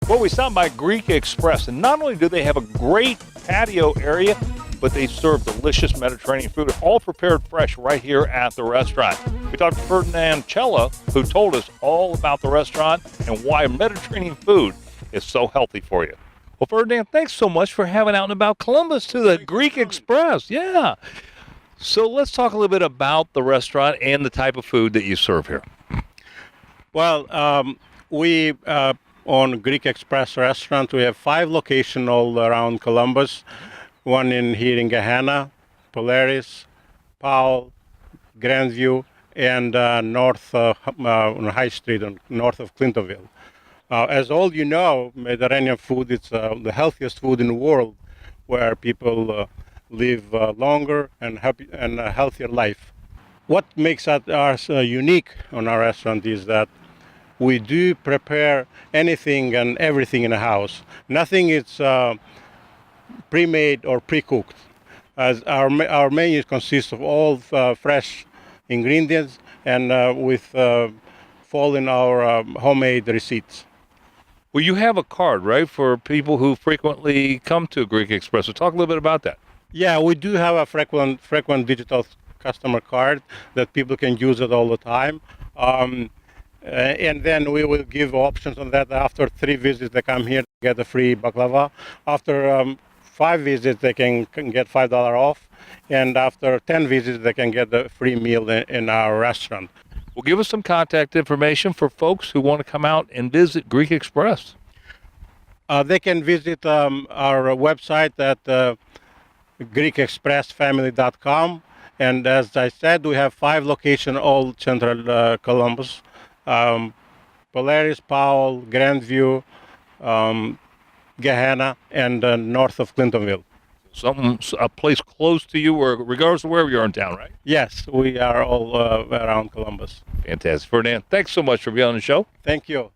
Well, we stopped by Greek Express, and not only do they have a great patio area, but they serve delicious Mediterranean food, all prepared fresh right here at the restaurant. We talked to Ferdinand Cella, who told us all about the restaurant and why Mediterranean food is so healthy for you. Well, Ferdinand, thanks so much for having out and about Columbus to the Greek Express. Yeah. So let's talk a little bit about the restaurant and the type of food that you serve here. Well, we on Greek Express restaurant, we have 5 locations all around Columbus. One here in Gahanna, Polaris, Powell, Grandview, and north on High Street, north of Clintonville. As all you know, Mediterranean food is the healthiest food in the world, where people live longer and happy and a healthier life. What makes us unique on our restaurant is that we do prepare anything and everything in the house. Nothing is pre-made or pre-cooked. As our menu consists of all fresh ingredients and with following our homemade receipts. Well, you have a card, right, for people who frequently come to Greek Express. So talk a little bit about that. Yeah, we do have a frequent digital customer card that people can use it all the time. And then we will give options on that. After 3 visits, they come here to get a free baklava. After 5 visits, they can get $5 off. And after 10 visits, they can get a free meal in our restaurant. Well, give us some contact information for folks who want to come out and visit Greek Express. They can visit our website at GreekExpressFamily.com. And as I said, we have 5 locations, all central Columbus. Polaris, Powell, Grandview, Gahanna, and north of Clintonville. A place close to you, or regardless of wherever you are in town, right? Yes, we are all around Columbus. Fantastic. Ferdinand, thanks so much for being on the show. Thank you.